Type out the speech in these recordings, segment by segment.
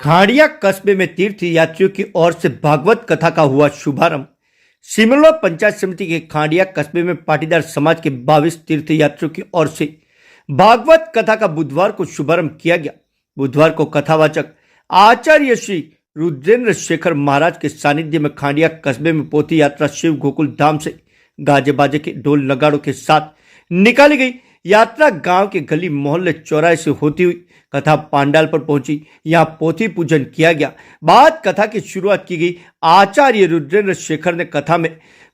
खाड़िया कस्बे में तीर्थ यात्रियों की ओर से भागवत कथा का हुआ शुभारंभ। सिमलवा पंचायत समिति के खाड़िया कस्बे में पाटीदार समाज के 22 तीर्थ यात्रियों की ओर से भागवत कथा का बुधवार को शुभारंभ किया गया। बुधवार को कथावाचक आचार्य श्री रुद्रेंद्र शेखर महाराज के सानिध्य में खाड़िया कस्बे में पोथी यात्रा शिव गोकुल धाम से गाजे बाजे के ढोल नगाड़ों के साथ निकाली गई। यात्रा गांव के गली मोहल्ले चौराहे से होती हुई कथा पांडाल पर पहुंची। यहां पोथी पूजन किया गया। बाद कथा की शुरुआत की गई। आचार्य रुद्रेंद्र शेखर ने कथा में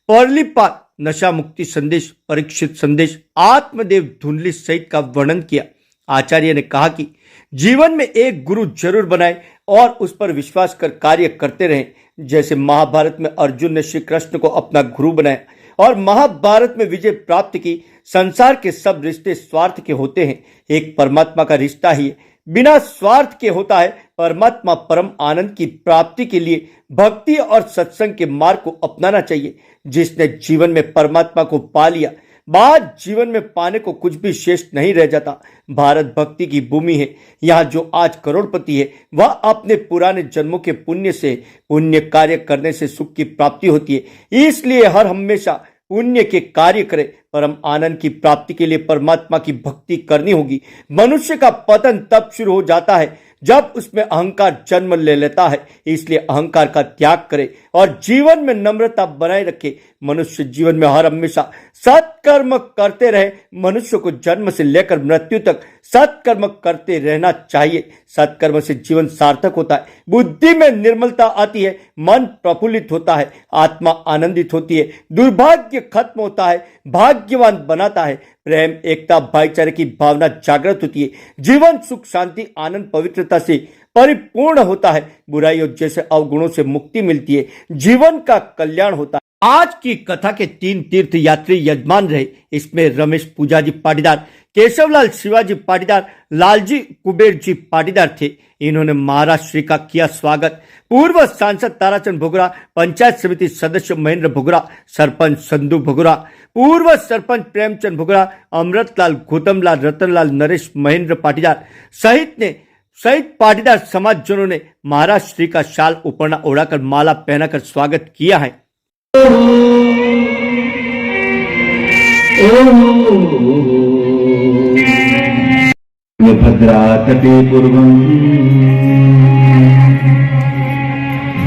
पौर्लिपात, नशा मुक्ति संदेश, परीक्षित संदेश, आत्मदेव धुंधली सहित का वर्णन किया। आचार्य ने कहा कि जीवन में एक गुरु जरूर बनाए और उस पर विश्वास कर कार्य करते रहें। जैसे महाभारत में अर्जुन ने श्री कृष्ण को अपना गुरु बनाया और महाभारत में विजय प्राप्त की। संसार के सब रिश्ते स्वार्थ के होते हैं, एक परमात्मा का रिश्ता ही बिना स्वार्थ के होता है। परमात्मा परम आनंद की प्राप्ति के लिए भक्ति और सत्संग के मार्ग को अपनाना चाहिए। जिसने जीवन में परमात्मा को पा लिया, बाद जीवन में पाने को कुछ भी शेष नहीं रह जाता। भारत भक्ति की भूमि है। यहाँ जो आज करोड़पति है वह अपने पुराने जन्मों के पुण्य से, पुण्य कार्य करने से सुख की प्राप्ति होती है। इसलिए हर हमेशा पुण्य के कार्य करे। परम आनंद की प्राप्ति के लिए परमात्मा की भक्ति करनी होगी। मनुष्य का पतन तब शुरू हो जाता है जब उसमें अहंकार जन्म ले लेता है। इसलिए अहंकार का त्याग करे और जीवन में नम्रता बनाए रखे। मनुष्य जीवन में हर हमेशा सत्कर्म करते रहे। मनुष्य को जन्म से लेकर मृत्यु तक सत्कर्म करते रहना चाहिए। सत्कर्म से जीवन सार्थक होता है, बुद्धि में निर्मलता आती है, मन प्रफुल्लित होता है, आत्मा आनंदित होती है, दुर्भाग्य खत्म होता है, भाग्यवान बनाता है, प्रेम, एकता, भाईचारे की भावना जागृत होती है, जीवन सुख, शांति, आनंद, पवित्रता से परिपूर्ण होता है, बुराइयों जैसे अवगुणों से मुक्ति मिलती है, जीवन का कल्याण होता है। आज की कथा के 3 तीर्थ यात्री यजमान रहे। इसमें रमेश पूजाजी पाटीदार, केशवलाल शिवाजी पाटीदार, लालजी कुबेर जी पाटीदार थे। इन्होंने महाराज श्री का किया स्वागत। पूर्व सांसद ताराचंद भोगरा, पंचायत समिति सदस्य महेंद्र भोगरा, सरपंच संधू भोगरा, पूर्व सरपंच प्रेमचंद भोगरा, अमृतलाल, गौतमलाल, रतनलाल, नरेश, महेंद्र पाटीदार सहित पाटीदार समाजजनों ने महाराज श्री का शाल उपरना ओढ़ाकर माला पहनाकर स्वागत किया है। भद्रा तटे पूर्वं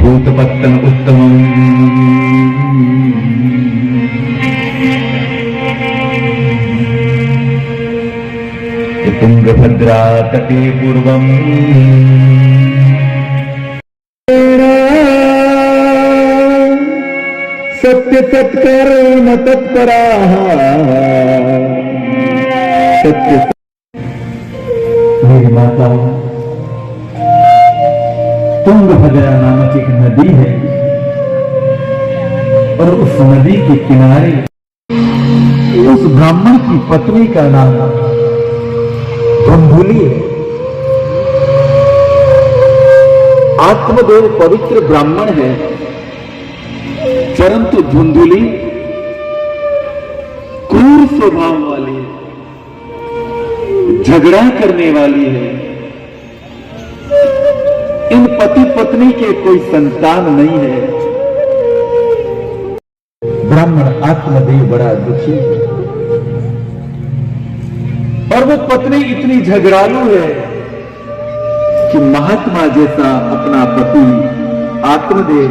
भूतपत्तन उत्तमं तुंगभद्रा तटे पूर्वं सत्य तत्कर्म तत्पराः सत्य। मेरी माता, तुंगभद्रा नामक एक नदी है और उस नदी के किनारे उस ब्राह्मण की पत्नी का नाम धुंधुली है। आत्मदेव पवित्र ब्राह्मण है, परंतु धुंधुली क्रूर स्वभाव वाली है, झगड़ा करने वाली है। इन पति पत्नी के कोई संतान नहीं है। ब्राह्मण आत्मदेव बड़ा दुखी है और वो पत्नी इतनी झगड़ालू है कि महात्मा जैसा अपना पति आत्मदेव,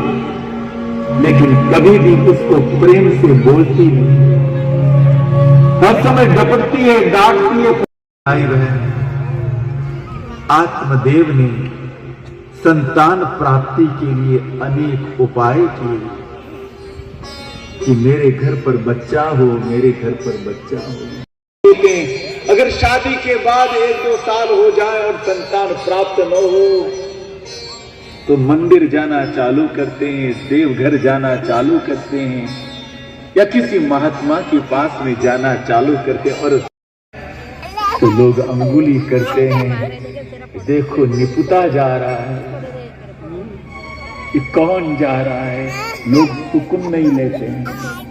लेकिन कभी भी उसको प्रेम से बोलती नहीं, हर समय डपटती है, डांटती है। भाई बहन, आत्मदेव ने संतान प्राप्ति के लिए अनेक उपाय किए कि मेरे घर पर बच्चा हो, मेरे घर पर बच्चा हो। अगर शादी के बाद 1-2 साल हो जाए और संतान प्राप्त न हो तो मंदिर जाना चालू करते हैं, देवघर जाना चालू करते हैं या किसी महात्मा के पास में जाना चालू करते हैं। और तो लोग अंगुली करते हैं, देखो निपुता जा रहा है, ये कौन जा रहा है, लोग हुक्म नहीं लेते हैं।